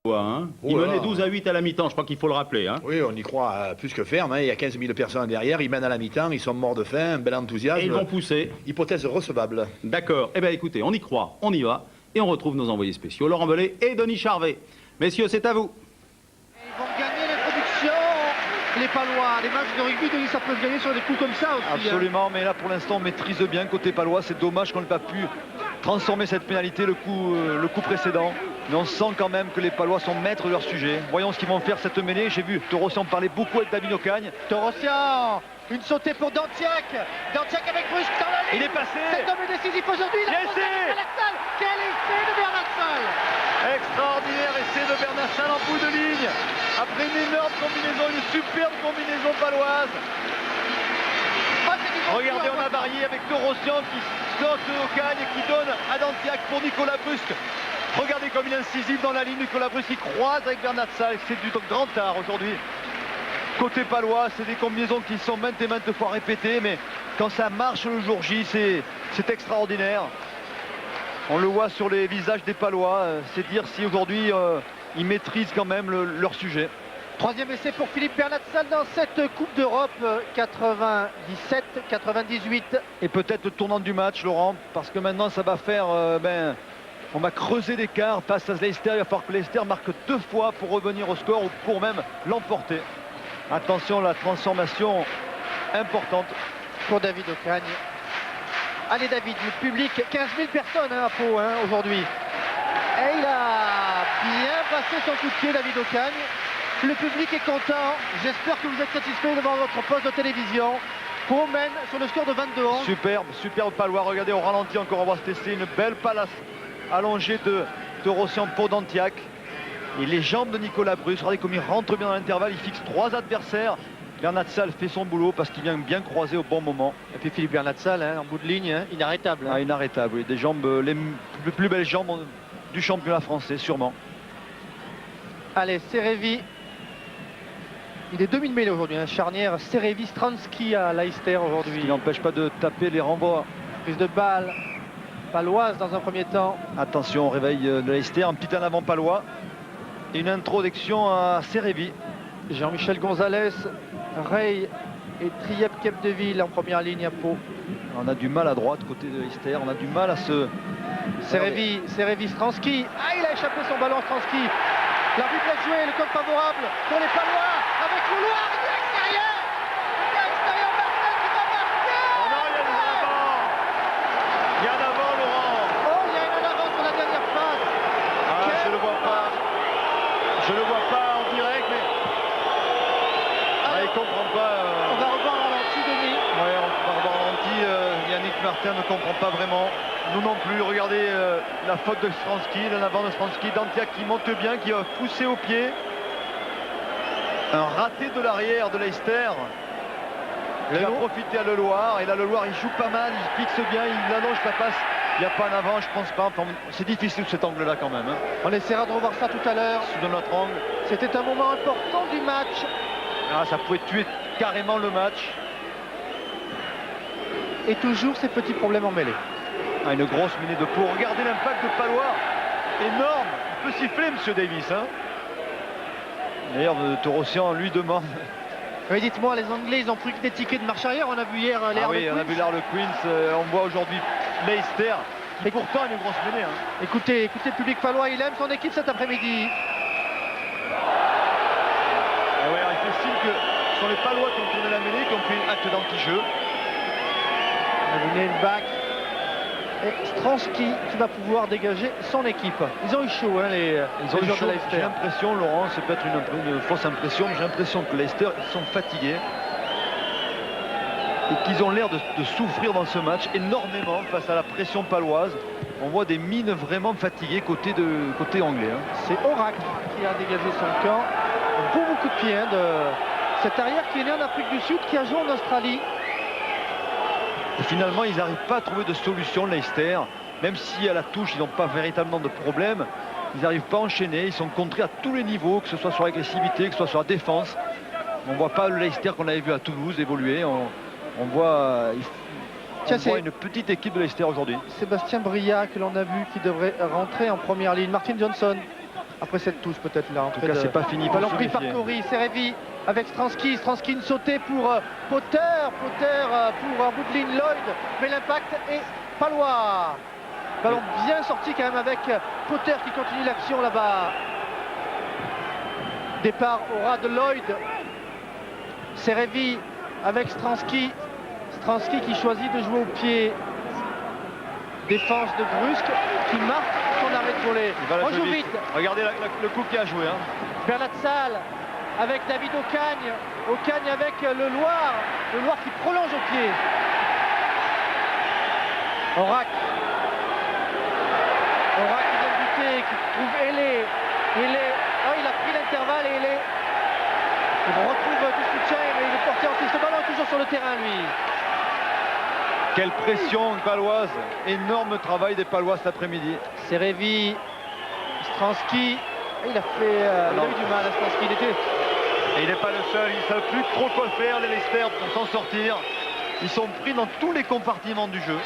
Hein. Il menait 12-8 à la mi-temps, je crois qu'il faut le rappeler. Hein. Oui, on y croit plus que ferme. Hein. Il y a 15 000 personnes derrière, ils mènent à la mi-temps, ils sont morts de faim, un bel enthousiasme. Et ils vont pousser. Hypothèse recevable. D'accord. Eh bien écoutez, on y croit, on y va. Et on retrouve nos envoyés spéciaux, Laurent Bellet et Denis Charvet. Messieurs, c'est à vous. Ils vont gagner l'introduction, les Palois. Les matchs de rugby, Denis, ça peut se gagner sur des coups comme ça aussi. Absolument, mais là pour l'instant on maîtrise bien côté Palois. C'est dommage qu'on n'ait pas pu transformer cette pénalité le coup précédent. Mais on sent quand même que les Palois sont maîtres de leur sujet. Voyons ce qu'ils vont faire cette mêlée. J'ai vu Torossian parler beaucoup avec David Ocagne. Torossian, une sautée pour Dantiak. Dantiak avec Brusque dans la ligne. Il est passé. Cet homme est décisif aujourd'hui. Quel essai de Bernard Salle. Extraordinaire essai de Bernard Salle en bout de ligne. Après une énorme combinaison, une superbe combinaison paloise. Regardez, on a varié avec Torossian qui saute Ocagne et qui donne à Dantiak pour Nicolas Brusque. Regardez comme il est incisif dans la ligne. Nicolas Brusque qui croise avec Bernard Salle. C'est du grand art aujourd'hui. Côté palois, c'est des combinaisons qui sont maintes et maintes fois répétées, mais quand ça marche le jour J, c'est extraordinaire. On le voit sur les visages des Palois. C'est dire si aujourd'hui ils maîtrisent quand même leur sujet. Troisième essai pour Philippe Bernat-Salle dans cette Coupe d'Europe 97-98. Et peut-être le tournant du match, Laurent, parce que maintenant ça va faire... on va creuser l'écart face à Leicester. Il va falloir que Leicester marque 2 fois pour revenir au score ou pour même l'emporter. Attention, la transformation importante. Pour David Ocagne. Allez David, le public, 15 000 personnes à Pau aujourd'hui. Et il a bien passé son coup de pied, David Ocagne. Le public est content. J'espère que vous êtes satisfait devant votre poste de télévision. Pau mène sur le score de 22-11. Superbe Palois. Regardez au ralenti encore, on va se tester une belle palace allongée de Rossian pour Dantiak. Et les jambes de Nicolas Brusque, regardez comme il rentre bien dans l'intervalle, il fixe 3 adversaires. Bernat Salle fait son boulot parce qu'il vient bien croiser au bon moment. Et puis Philippe Bernat Salle, en bout de ligne, inarrêtable. Inarrêtable, oui. Des jambes, les plus belles jambes du championnat français, sûrement. Allez, Serevi. Il est demi-mêlée aujourd'hui, charnière Serevi-Stransky à Leicester aujourd'hui. Ce qui n'empêche pas de taper les renvois. Prise de balle paloise dans un premier temps. Attention, au réveil de Leicester, un petit en avant palois. Et une introduction à Serevi. Jean-Michel Gonzalez, Ray et Triep Kepdeville en première ligne à Pau. On a du mal à droite côté de Leicester, on a du mal à se... Serevi Stransky. Ah, il a échappé son ballon Stransky. L'arbitre a joué, le code favorable pour les Palois avec Louloir de l'extérieur. De l'extérieur, Marcel qui va marquer. Oh non, il y a un avant. Il y a un avant, Laurent. Oh, il y a un avant sur la dernière phase. Ah, je le vois pas. Je le vois pas en direct, mais... il comprend pas. On va revoir en ralenti, Denis. Ouais, on va revoir en ralenti. Yannick Martin ne comprend pas vraiment. Nous non plus. Regardez la faute de Stransky, l'en avant de Stransky. Dantiak qui monte bien, qui va pousser au pied. Un raté de l'arrière de Leicester. Il a profité à Leloir. Et là, Leloir, il joue pas mal, il fixe bien, il allonge la passe. Il n'y a pas en avant, je pense pas. Enfin, c'est difficile cet angle-là quand même. On essaiera de revoir ça tout à l'heure. Sous notre angle. C'était un moment important du match. Ah, ça pouvait tuer carrément le match. Et toujours ces petits problèmes en mêlée. Ah, une grosse mêlée de Pau. Regardez l'impact de Palois. Énorme. Il peut siffler, monsieur Davis. D'ailleurs, Torossian lui demande. Oui, dites-moi, les Anglais, ils ont pris des tickets de marche arrière. On a vu hier les oui, on a vu l'Harlequins. On voit aujourd'hui Leicester. Et pourtant, une grosse mêlée. Écoutez le public palois, il aime son équipe cet après-midi. Il fait signe que ce sont les Palois qui ont tourné la mêlée, qui ont fait un acte d'anti-jeu. Back. Et Stransky qui va pouvoir dégager son équipe. Ils ont eu chaud, les joueurs de Leicester. J'ai l'impression, Laurent, c'est peut-être une fausse impression, mais j'ai l'impression que Leicester, ils sont fatigués. Et qu'ils ont l'air de souffrir dans ce match énormément face à la pression paloise. On voit des mines vraiment fatiguées côté anglais. C'est Orac qui a dégagé son camp. Un beau coup de pied de cet arrière qui est né en Afrique du Sud, qui a joué en Australie. Et finalement, ils n'arrivent pas à trouver de solution, Leicester. Même si à la touche, ils n'ont pas véritablement de problème. Ils n'arrivent pas à enchaîner. Ils sont contrés à tous les niveaux, que ce soit sur l'agressivité, que ce soit sur la défense. On ne voit pas le Leicester qu'on avait vu à Toulouse évoluer. On voit une petite équipe de Leicester aujourd'hui. Sébastien Bria que l'on a vu qui devrait rentrer en première ligne. Martin Johnson. Après cette touche peut-être là. En tout cas, c'est pas fini. Ballon pour pris se par méfier. Cory, Serevi avec Stransky. Stransky une sautée pour Potter. Potter pour Woodlin Lloyd. Mais l'impact est palois. Ballon bien sorti quand même avec Potter qui continue l'action là-bas. Départ au ras de Lloyd. Serevi avec Stransky. Stransky qui choisit de jouer au pied. Défense de Brusque qui marque son arrêt de volée. On joue vite. Regardez le coup qui a joué. Hein. Bernat Salle avec David Ocagne. Ocagne avec le Loir. Le Loir qui prolonge au pied. Orac. Orac qui vient de buter, qui trouve Hélé. Hélé. Oh, il a pris l'intervalle et Hélé. Il retrouve du soutien mais il est porté en piste. Le ballon est toujours sur le terrain lui. Quelle pression paloise. Énorme travail des Palois cet après-midi. Serevi. Stransky. Il a fait. Il a eu du mal à Stransky. Et il n'est pas le seul, ils ne savent plus trop quoi faire, les Leicester, pour s'en sortir. Ils sont pris dans tous les compartiments du jeu.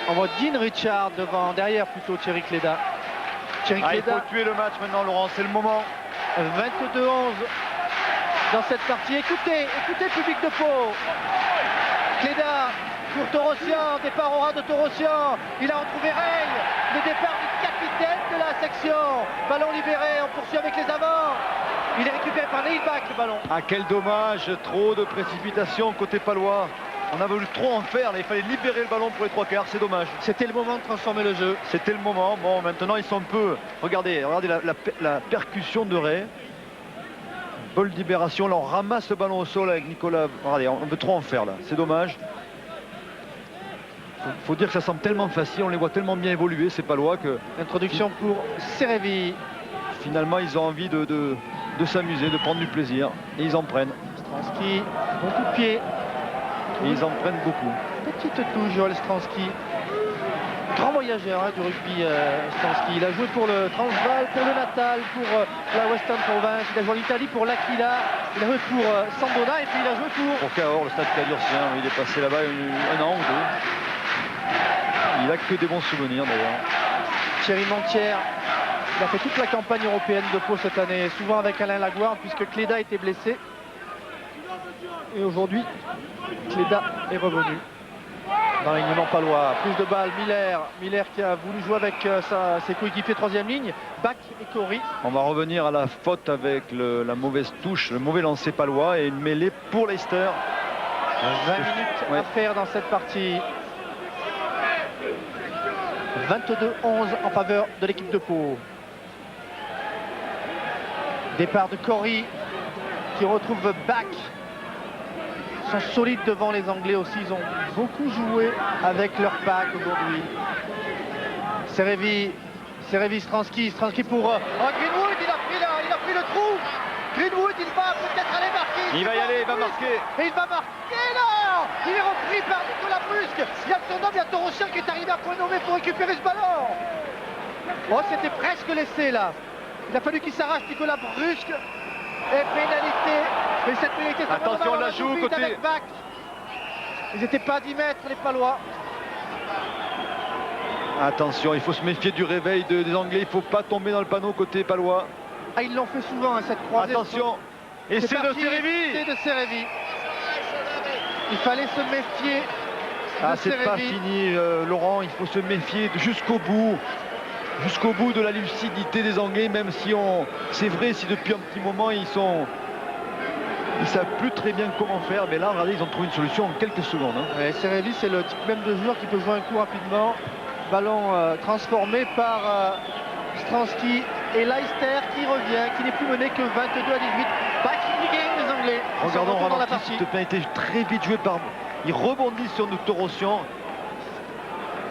On voit Dean Richard devant, derrière plutôt Thierry Cléda. Thierry Il faut Cléda, tuer le match maintenant, Laurent, c'est le moment. 22-11 dans cette partie. Écoutez le public de Pau. Cléda pour Torossian, départ au ras de Torossian. Il a retrouvé Rey, le départ du capitaine de la section. Ballon libéré, on poursuit avec les avants. Il est récupéré par Neilbach, le ballon. Ah, quel dommage, trop de précipitation côté palois. On a voulu trop en faire, là, il fallait libérer le ballon pour les trois quarts, c'est dommage. C'était le moment de transformer le jeu. C'était le moment. Bon, maintenant ils sont un peu. Regardez la percussion de Rey. Bol de libération. Là, on ramasse le ballon au sol avec Nicolas. Regardez, on veut trop en faire là. C'est dommage. Faut dire que ça semble tellement facile. On les voit tellement bien évoluer, ces Palois, que Introduction pour Serevi. finalement ils ont envie de s'amuser, de prendre du plaisir. Et ils en prennent. Stransky, bon coup de pied. Et ils en prennent beaucoup. Petite touche, Joël Stransky. Grand voyageur du rugby, Stransky. Il a joué pour le Transvaal, pour le Natal, pour la Western Province. Il a joué en Italie pour l'Aquila. Il a joué pour Sambona et puis il a joué pour Cahors, le stade Cadurcien, il est passé là-bas un an ou deux. Il a que des bons souvenirs d'ailleurs. Thierry Montière. Il a fait toute la campagne européenne de Pau cette année, souvent avec Alain Laguarde puisque Cléda était blessé. Et aujourd'hui, Cléda est revenu dans l'alignement palois. Prise de balle, Miller qui a voulu jouer avec ses coéquipiers troisième ligne, Bach et Cory. On va revenir à la faute avec la mauvaise touche, le mauvais lancer palois et une mêlée pour Leicester. 20 minutes à faire dans cette partie. 22-11 en faveur de l'équipe de Pau. Départ de Cory qui retrouve Bach. Ils sont solides devant les Anglais aussi. Ils ont beaucoup joué avec leur pack aujourd'hui. Serevi, Stransky pour Greenwood. Il a pris le trou. Greenwood, il va peut-être aller marquer. Il va y aller, il va marquer. Et il va marquer là. Il est repris par Nicolas Brusque. Il y a son homme, il y a Torossian qui est arrivé à point nommé pour récupérer ce ballon. Oh, c'était presque laissé là. Il a fallu qu'il s'arrache Nicolas Brusque. Et pénalité. Mais cette pénalité, ça attention, on la joue côté. avec Bach. Ils n'étaient pas à 10 mètres, les Palois. Attention, il faut se méfier du réveil des Anglais. Il ne faut pas tomber dans le panneau côté palois. Ah, ils l'ont fait souvent, hein, cette croisée. Attention. Et c'est de Serevi. C'est de Serevi. Il fallait se méfier. Ah, c'est pas fini, Laurent. Il faut se méfier jusqu'au bout. Jusqu'au bout de la lucidité des Anglais, même si c'est vrai, si depuis un petit moment ils savent plus très bien comment faire, mais là regardez, ils ont trouvé une solution en quelques secondes. Hein. Serevi, c'est le type même de joueur qui peut jouer un coup rapidement. Ballon transformé par Stransky et Leicester qui revient, qui n'est plus mené que 22-18. Back in the game les Anglais. Regardons dans la ralenti, partie. cette pénalité très vite joué par. Il rebondit sur notre Torossian.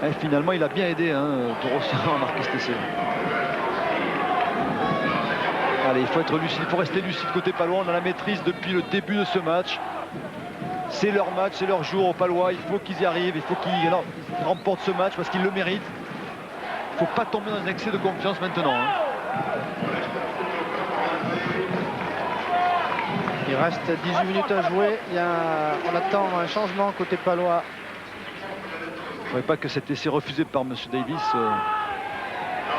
Et finalement, il a bien aidé Torossian à marquer cet essai. Allez, il faut être lucide, il faut rester lucide côté palois. On a la maîtrise depuis le début de ce match. C'est leur match, c'est leur jour aux Palois. Il faut qu'ils y arrivent, il faut qu'ils remportent ce match parce qu'ils le méritent. Il ne faut pas tomber dans un excès de confiance maintenant. Il reste 18 minutes à jouer. On attend un changement côté palois. Il ne faudrait pas que cet essai refusé par M. Davis.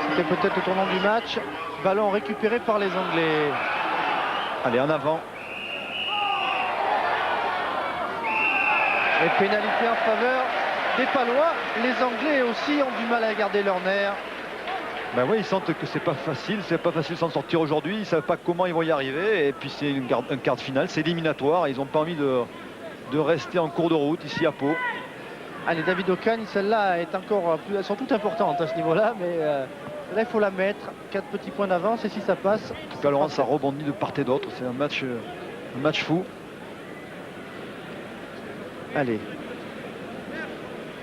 C'était peut-être le tournant du match. Ballon récupéré par les Anglais. Allez, en avant. Et pénalité en faveur des Palois. Les Anglais aussi ont du mal à garder leur nerf. Ben oui, ils sentent que c'est pas facile de s'en sortir aujourd'hui. Ils savent pas comment ils vont y arriver. Et puis c'est un quart de finale, c'est éliminatoire. Ils n'ont pas envie de rester en cours de route ici à Pau. Allez, David Ocagne, celle-là est encore plus. Elles sont toutes importantes à ce niveau-là, mais là il faut la mettre. 4 petits points d'avance et si ça passe. Alors ça rebondit de part et d'autre. C'est un match fou. Allez.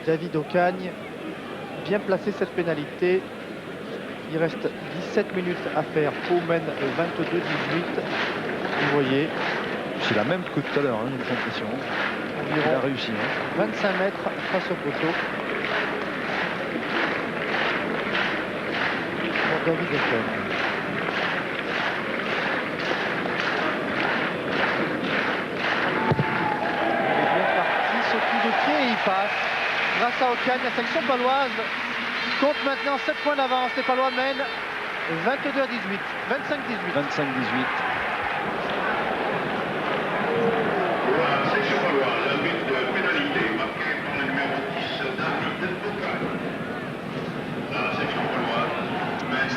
David Ocagne, bien placé cette pénalité. Il reste 17 minutes à faire. Pau mène 22-18. Vous voyez. C'est la même que tout à l'heure, hein, j'ai l'impression. Il a réussi. 25 mètres face au poteau. Pour David Ocagne. Il est bien parti, ce coup de pied et il passe. Grâce à Ocagne, la section paloise compte maintenant 7 points d'avance. Les Palois mènent 22 à 18, 25-18. 25-18.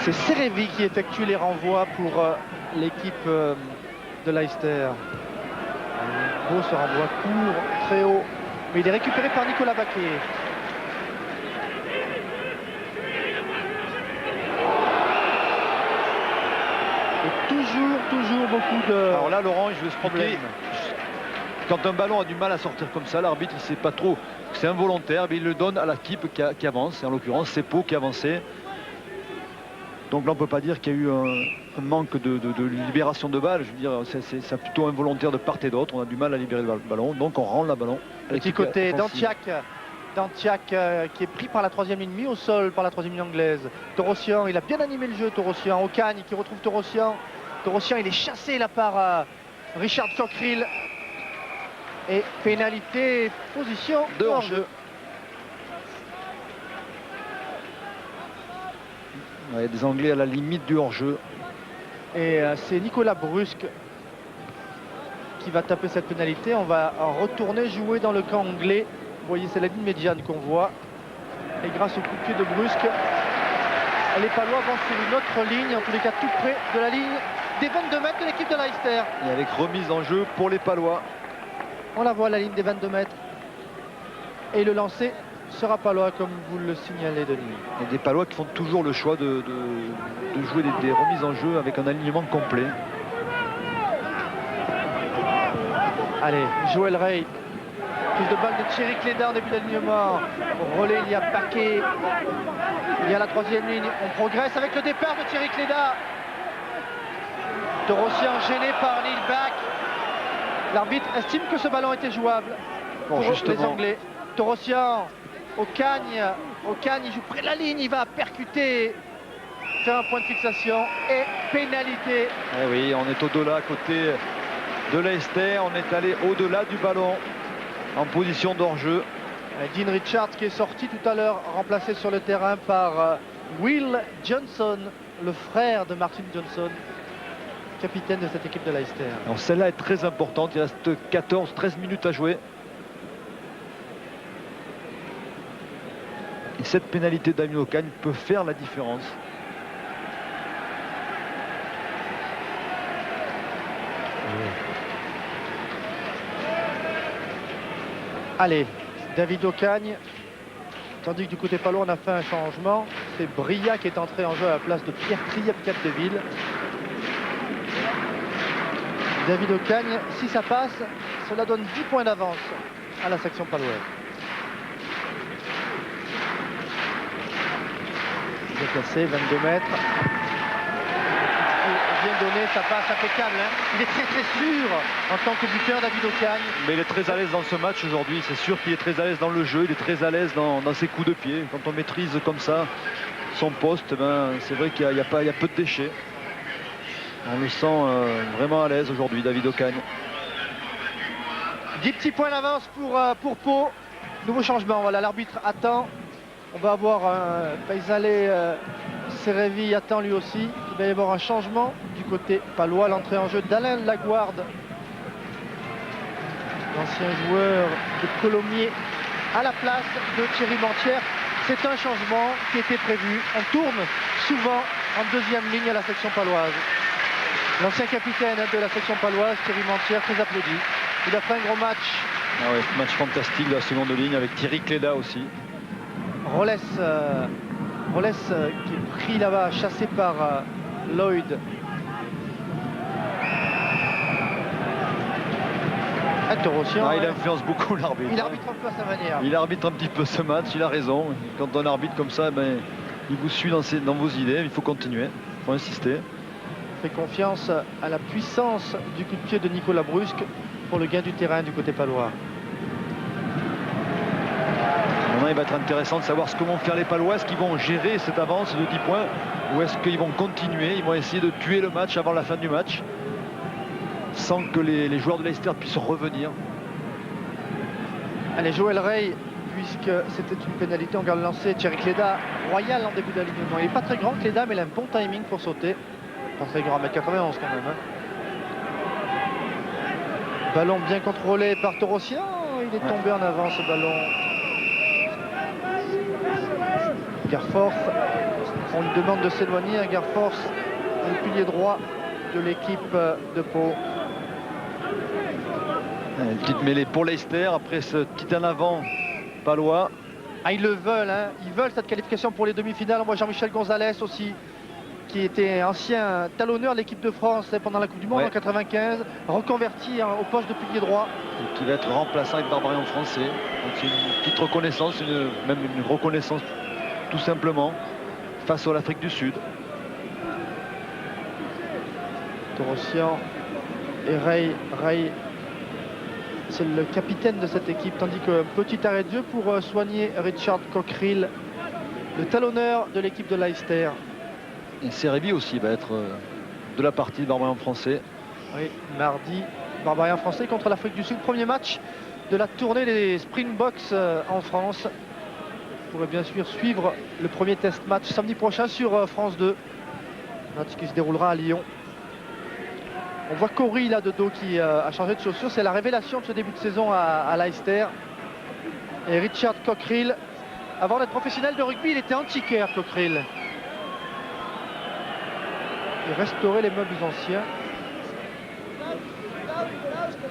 C'est Serevi qui effectue les renvois pour l'équipe de Leicester. Beau ce renvoi court, très haut, mais il est récupéré par Nicolas Baquet. Et toujours beaucoup de... Alors là, Laurent, je vais expliquer. problèmes. Quand un ballon a du mal à sortir comme ça, l'arbitre, il ne sait pas trop. C'est involontaire, mais il le donne à l'équipe qui avance. Et en l'occurrence, c'est Pau qui avançait. Donc là, on ne peut pas dire qu'il y a eu un manque de libération de balles. Je veux dire, c'est plutôt involontaire de part et d'autre. On a du mal à libérer le ballon, donc on rend le ballon. Petit côté Dantiak qui est pris par la troisième ligne, mis au sol par la troisième ligne anglaise. Torossian, il a bien animé le jeu, Torossian. Ocagne qui retrouve Torossian. Torossian, il est chassé là par Richard Cockerill. Et pénalité, position de hors-jeu. Ouais, des Anglais à la limite du hors-jeu. Et c'est Nicolas Brusque qui va taper cette pénalité. On va retourner jouer dans le camp anglais. Vous voyez, c'est la ligne médiane qu'on voit. Et grâce au coup de pied de Brusque, les Palois vont sur une autre ligne, en tous les cas tout près de la ligne des 22 mètres de l'équipe de Leicester. Et avec remise en jeu pour les Palois. On la voit, la ligne des 22 mètres. Et le lancer sera Palois, comme vous le signalez, Denis. Et des Palois qui font toujours le choix de jouer des remises en jeu avec un alignement complet. Allez, Joël Rey. Prise de balle de Thierry Cléda en début d'alignement. Au relais, il y a Baquet. Il y a la troisième ligne. On progresse avec le départ de Thierry Cléda. Torossian gêné par Neil Back. L'arbitre estime que ce ballon était jouable pour les Anglais. Torossian, Ocagne, il joue près de la ligne, il va percuter, faire un point de fixation et pénalité. Eh oui, on est au-delà à côté de Leicester, on est allé au-delà du ballon en position d'hors-jeu. Dean Richards qui est sorti tout à l'heure, remplacé sur le terrain par Will Johnson, le frère de Martin Johnson, capitaine de cette équipe de Leicester. Celle-là est très importante, il reste 14-13 minutes à jouer. Et cette pénalité d'Amine Ocagne peut faire la différence. Allez, David Ocagne. Tandis que du côté palois, on a fait un changement. C'est Bria qui est entré en jeu à la place de Pierre Triap-Capdeville. David Ocagne, si ça passe, cela donne 10 points d'avance à la section paloise. Déplacé, 22 mètres. Bien donné, ça passe impeccable. Hein. Il est très sûr en tant que buteur, David Ocagne. Mais il est très à l'aise dans ce match aujourd'hui. C'est sûr qu'il est très à l'aise dans le jeu. Il est très à l'aise dans ses coups de pied. Quand on maîtrise comme ça son poste, c'est vrai qu'il y a peu de déchets. On le sent vraiment à l'aise aujourd'hui, David Ocagne. 10 petits points d'avance pour Pau. Nouveau changement, voilà, l'arbitre attend. On va avoir Faisale Serevi attend lui aussi. il va y avoir un changement du côté palois. L'entrée en jeu d'Alain Laguarde, l'ancien joueur de Colomiers, à la place de Thierry Mantière. C'est un changement qui était prévu. On tourne souvent en deuxième ligne à la section paloise. L'ancien capitaine de la section paloise, Thierry Mantière, très applaudi. Il a fait un gros match. Ah ouais, match fantastique de la seconde ligne avec Thierry Cléda aussi. Rolles qui est pris là-bas, chassé par Lloyd. Torossian, Il influence beaucoup l'arbitre. il arbitre un peu à sa manière. Il arbitre un petit peu ce match, il a raison. Quand on arbitre comme ça, il vous suit dans vos idées, il faut continuer, il faut insister. Fait confiance à la puissance du coup de pied de Nicolas Brusque pour le gain du terrain du côté palois. Maintenant, il va être intéressant de savoir ce que vont faire les Palois. Est-ce qu'ils vont gérer cette avance de 10 points ou est-ce qu'ils vont continuer? Ils vont essayer de tuer le match avant la fin du match sans que les joueurs de Leicester puissent revenir. Allez, Joël Rey, puisque c'était une pénalité, on garde le lancer. Thierry Cléda, royal en début d'alignement. Il n'est pas très grand, Cléda, mais il a un bon timing pour sauter. Pas très grand, 1m91 quand même. Ballon bien contrôlé par Torossian. Il est tombé en avant, ce ballon. Garforth, on lui demande de s'éloigner. Garforth, le pilier droit de l'équipe de Pau. Une petite mêlée pour Leicester après ce petit en avant palois. Ah, ils le veulent, hein. Ils veulent cette qualification pour les demi-finales. Moi, Jean-Michel Gonzalez aussi, qui était ancien talonneur de l'équipe de France pendant la Coupe du Monde en 95, reconverti au poste de pilier droit. Et qui va être remplaçant avec Barbarian français. Donc c'est une petite reconnaissance, même une reconnaissance tout simplement face à l'Afrique du Sud. Torossian et Rey, c'est le capitaine de cette équipe, tandis que petit arrêt de jeu pour soigner Richard Cockerill, le talonneur de l'équipe de Leicester. Et Serebi aussi va être de la partie de Barbarian français. Oui, mardi, Barbarian français contre l'Afrique du Sud. Premier match de la tournée des Springboks en France. Vous pourrez bien sûr suivre le premier test match samedi prochain sur France 2. Match qui se déroulera à Lyon. On voit Cory là de dos qui a changé de chaussures. C'est la révélation de ce début de saison à Leicester. Et Richard Cockerill, avant d'être professionnel de rugby, il était antiquaire, Cockerill. Et restaurer les meubles anciens.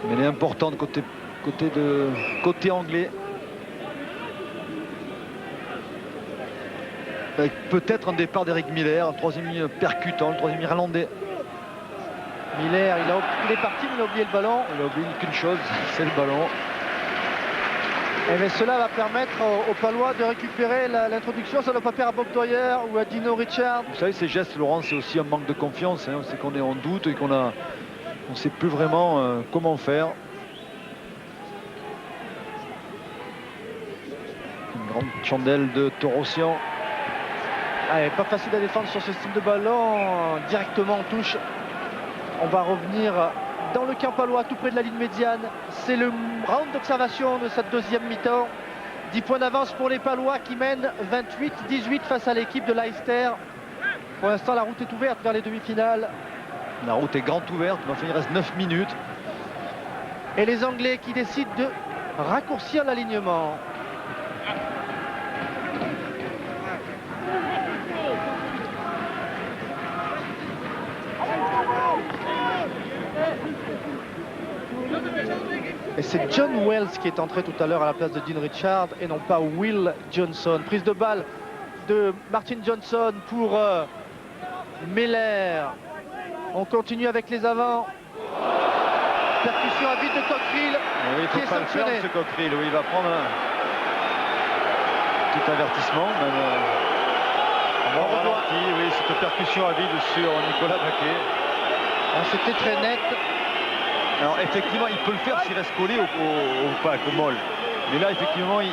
Mais elle est importante côté anglais. Avec peut-être un départ d'Eric Miller, un troisième ligne percutant, le troisième irlandais. Miller, il est parti, mais il a oublié le ballon. Il a oublié qu'une chose, c'est le ballon. Et mais cela va permettre aux Palois de récupérer l'introduction. Ça ne doit pas faire à Bob Doyer ou à Dino Richard. Vous savez, ces gestes, Laurent, c'est aussi un manque de confiance. Hein. C'est qu'on est en doute et qu'on ne sait plus vraiment comment faire. Une grande chandelle de Torossian. Pas facile à défendre sur ce style de ballon. Directement en touche. On va revenir dans le camp palois, tout près de la ligne médiane. C'est le round d'observation de cette deuxième mi-temps. 10 points d'avance pour les Palois qui mènent 28-18 face à l'équipe de Leicester. Pour l'instant, la route est ouverte vers les demi-finales. La route est grande ouverte, mais enfin, il reste 9 minutes. Et les Anglais qui décident de raccourcir l'alignement. Et c'est John Wells qui est entré tout à l'heure à la place de Dean Richard et non pas Will Johnson. Prise de balle de Martin Johnson pour Meller. On continue avec les avants. Percussion à vide de Cockerill Oui, qui est faut pas le faire, sanctionné. ce Cockerill. Oui, il va prendre un petit avertissement. Même, On revoit. ralenti, oui, cette percussion à vide sur Nicolas Baquet. C'était très net. Alors effectivement, il peut le faire s'il reste collé au pack, au molle. Mais là, effectivement, il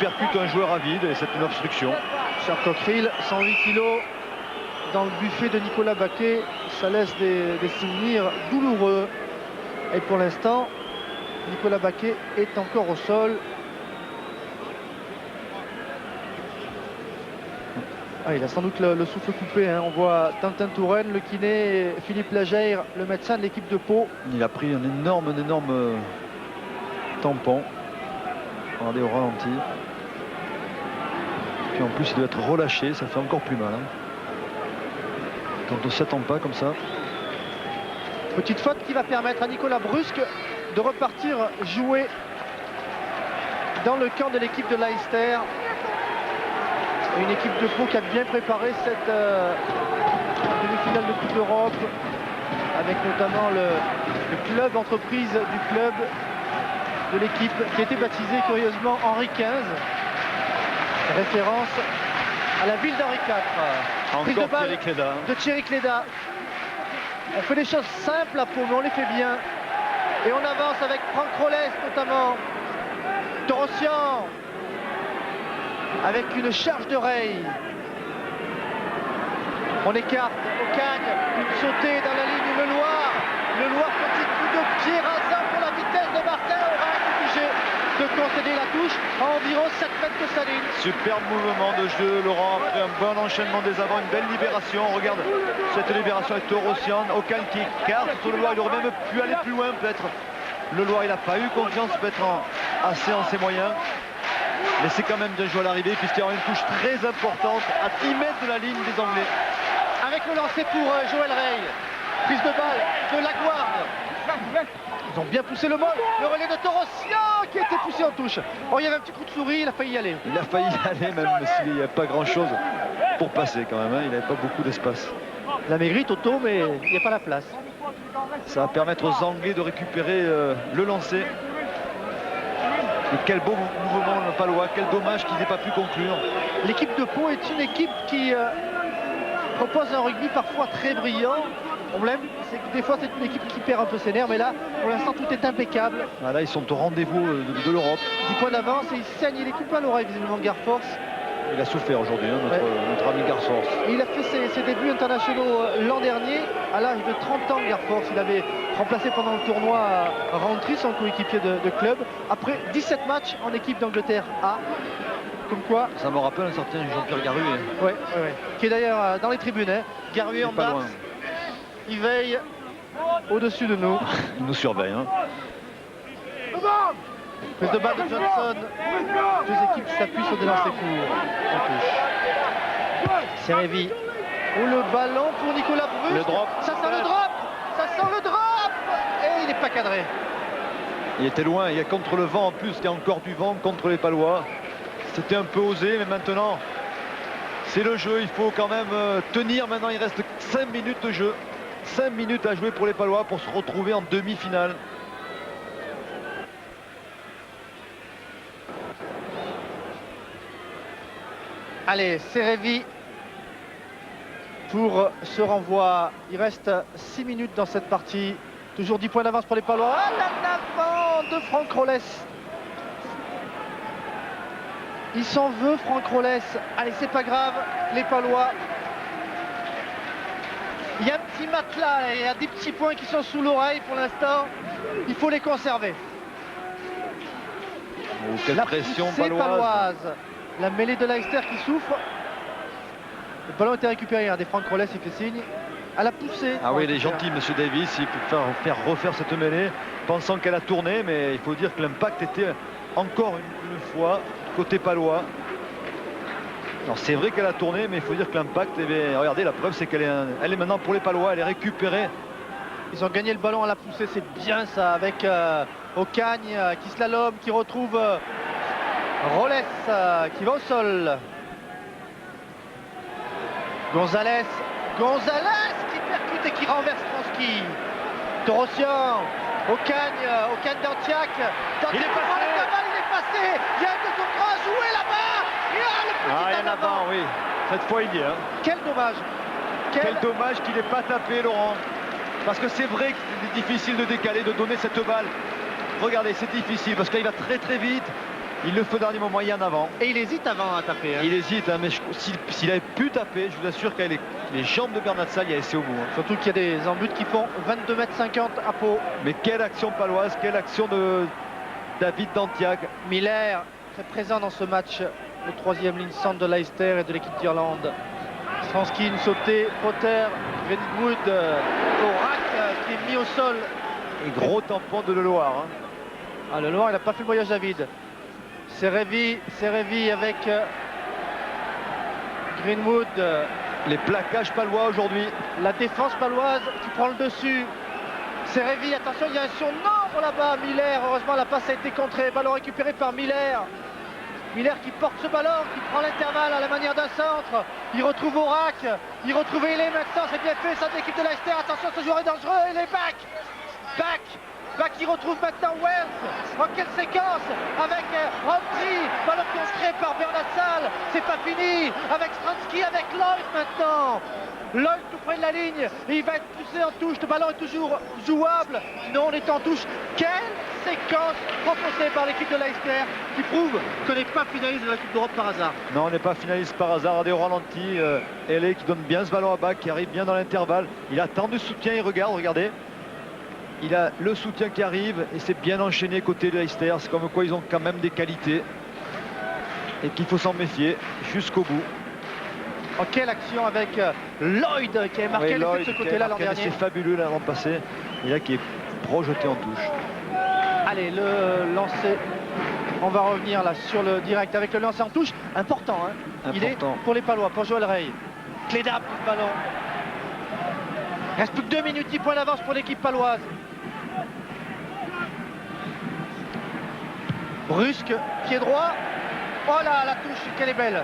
percute un joueur à vide et c'est une obstruction. Cher Cockerill, 108 kilos dans le buffet de Nicolas Baquet. Ça laisse des souvenirs douloureux. Et pour l'instant, Nicolas Baquet est encore au sol. Ah, il a sans doute le souffle coupé, hein. On voit Tintin Touraine, le kiné, et Philippe Lageire, le médecin de l'équipe de Pau. Il a pris un énorme tampon. Regardez au ralenti. Puis en plus il doit être relâché, ça fait encore plus mal, hein. Quand on ne s'attend pas comme ça. Petite faute qui va permettre à Nicolas Brusque de repartir jouer dans le camp de l'équipe de Leicester. Une équipe de Pau qui a bien préparé cette demi-finale de Coupe d'Europe, avec notamment le club entreprise du club de l'équipe qui a été baptisé curieusement Henri XV, référence à la ville d'Henri IV. Prise de balle de Thierry Cléda. On fait des choses simples à Pau, mais on les fait bien. Et on avance avec Franck Rollès notamment. Torossian avec une charge de rail. On écarte Ocagne, une sautée dans la ligne Le Loir. Le Loir, petit coup de pied rasant pour la vitesse de Martin. Aura été obligé de concéder la touche à environ 7 mètres de sa ligne. Superbe mouvement de jeu, Laurent, après un bon enchaînement des avants, une belle libération. Regarde cette libération avec Torossian. Ocagne qui écarte sur Le Loir, il aurait même pu aller plus loin peut-être. Le Loir, il n'a pas eu confiance peut-être assez en ses moyens. Mais c'est quand même bien joué à l'arrivée puisqu'il y aura une touche très importante à 10 mètres de la ligne des Anglais. Avec le lancer pour Joël Rey. Prise de balle de Laguarde. Ils ont bien poussé le vol. Le relais de Torossian qui a été poussé en touche. Oh, il y avait un petit coup de souris, il a failli y aller. Il a failli y aller même s'il n'y a pas grand chose pour passer quand même, hein. Il n'avait pas beaucoup d'espace. La maigri Toto, mais il n'y a pas la place. Ça va permettre aux Anglais de récupérer le lancer. Et quel beau mouvement le Palois, quel dommage qu'ils n'aient pas pu conclure. L'équipe de Pau est une équipe qui propose un rugby parfois très brillant. Le problème, c'est que des fois c'est une équipe qui perd un peu ses nerfs, mais là, pour l'instant, tout est impeccable. Ah, là, ils sont au rendez-vous de l'Europe. 10 points d'avance et il saigne les coups à l'oreille, visiblement, Garforce. Il a souffert aujourd'hui, hein, notre ami Garforce. Et il a fait ses débuts internationaux l'an dernier, à l'âge de 30 ans, Garforce. Il avait remplacé pendant le tournoi Rowntree, son coéquipier de club, après 17 matchs en équipe d'Angleterre A. Comme quoi. Ça me rappelle un certain Jean-Pierre Garué. Oui, qui est d'ailleurs dans les tribunes. Hein. Garué en bas. Il veille au-dessus de nous. Il nous surveille. Hein. Prise de balle de Johnson. Deux équipes s'appuient sur des lancers courts. En touche. Serevi. Oh, le ballon pour Nicolas Brusque. Le drop. Ça sent le drop. Ça sent le drop. Et il n'est pas cadré. Il était loin. Il y a contre le vent en plus. Il y a encore du vent contre les Palois. C'était un peu osé, mais maintenant, c'est le jeu. Il faut quand même tenir. Maintenant, il reste 5 minutes de jeu. 5 minutes à jouer pour les Palois pour se retrouver en demi-finale. Allez, Serevi pour ce renvoi. Il reste 6 minutes dans cette partie. Toujours 10 points d'avance pour les Palois. Ah, l'avant de Franck Rollès. Il s'en veut, Franck Rollès. Allez, c'est pas grave, les Palois. Il y a un petit matelas, il y a des petits points qui sont sous l'oreille pour l'instant. Il faut les conserver. Oh, quelle pression paloise. La mêlée de Leicester qui souffre. Le ballon a été récupéré. Regardez, Franck Rollès, il fait signe. À la poussée. Ah oui, il est gentil, monsieur Davis. Il peut faire refaire cette mêlée, pensant qu'elle a tourné, mais il faut dire que l'impact était encore une fois côté palois. Alors c'est vrai qu'elle a tourné, mais il faut dire que l'impact, regardez, la preuve c'est qu'elle est maintenant pour les Palois, elle est récupérée. Ils ont gagné le ballon à la poussée, c'est bien ça, avec Ocagne qui slalom, qui retrouve Rollès qui va au sol. Gonzalez qui percute et qui renverse Franski. Torossian, Ocagne d'Antiac. Il est passé. Il est passé. Il y a un 2 contre 1 joué là-bas. Il y en a avant, oui. Cette fois, il y est. Hein. Quel dommage. Quel dommage qu'il n'ait pas tapé, Laurent. Parce que c'est vrai que c'est difficile de décaler, de donner cette balle. Regardez, c'est difficile parce qu'il va très très vite. Il le fait au dernier moment, il y en avant. Et il hésite avant à taper. Hein. Il hésite, hein, mais s'il avait pu taper, je vous assure qu'avec les jambes de Bernat-Sall, il a essayé au bout. Hein. Surtout qu'il y a des embûtes qui font 22,50 m à Pau. Mais quelle action paloise, quelle action de David Dantiac. Miller, très présent dans ce match le troisième ligne centre de Leicester et de l'équipe d'Irlande. Stransky, une sautée, Potter, Greenwood, Orac qui est mis au sol. Et gros tampon de Leloir. Hein. Ah, le Loire, il n'a pas fait le voyage à vide. C'est Révi avec Greenwood. Les plaquages palois aujourd'hui. La défense paloise qui prend le dessus. C'est Révi, attention, il y a un surnombre là-bas. Miller, heureusement la passe a été contrée. Ballon récupéré par Miller. Miller qui porte ce ballon, qui prend l'intervalle à la manière d'un centre. Il retrouve Orac, il retrouve Ailey maintenant, c'est bien fait, ça de l'équipe de Leicester. Attention, ce joueur est dangereux, il est back. Qui retrouve maintenant Wells. En quelle séquence avec Romphrey, ballon contré par Bernard Sall. C'est pas fini avec Stransky, avec Lloyd maintenant. Lloyd tout près de la ligne et il va être poussé en touche. Le ballon est toujours jouable. Non, on est en touche. Quelle séquence proposée par l'équipe de Leicester qui prouve qu'on n'est pas finaliste de la Coupe d'Europe par hasard. Non, on n'est pas finaliste par hasard. Regardez au ralenti, Ailey qui donne bien ce ballon à bac, qui arrive bien dans l'intervalle. Il attend du soutien, il regarde, regardez. Il a le soutien qui arrive et c'est bien enchaîné côté de Leicester. C'est comme quoi ils ont quand même des qualités et qu'il faut s'en méfier jusqu'au bout. Oh, quelle action avec Lloyd qui a marqué le but de ce côté-là l'an dernier. C'est fabuleux l'an passé. Et là qui est projeté en touche. Allez, le lancer. On va revenir là sur le direct avec le lancer en touche. Important, hein. Il est pour les Palois, pour Joël Rey. Clé d'âme du ballon. Il reste plus que 2 minutes, 10 points d'avance pour l'équipe paloise. Brusque, pied droit. Oh là, la touche, quelle est belle.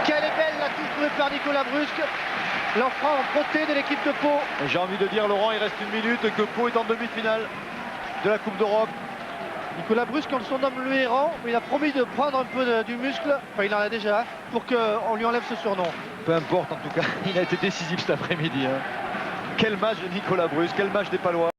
Quelle est belle la touche trouvée par Nicolas Brusque. L'enfant en protégé de l'équipe de Pau. J'ai envie de dire, Laurent, il reste 1 minute et que Pau est en demi-finale de la Coupe d'Europe. Nicolas Brusque, on le surnomme le héron, mais il a promis de prendre un peu du muscle, enfin il en a déjà, pour qu'on lui enlève ce surnom. Peu importe, en tout cas, il a été décisif cet après-midi. Hein. Quel match de Nicolas Brusque, quel match des Palois.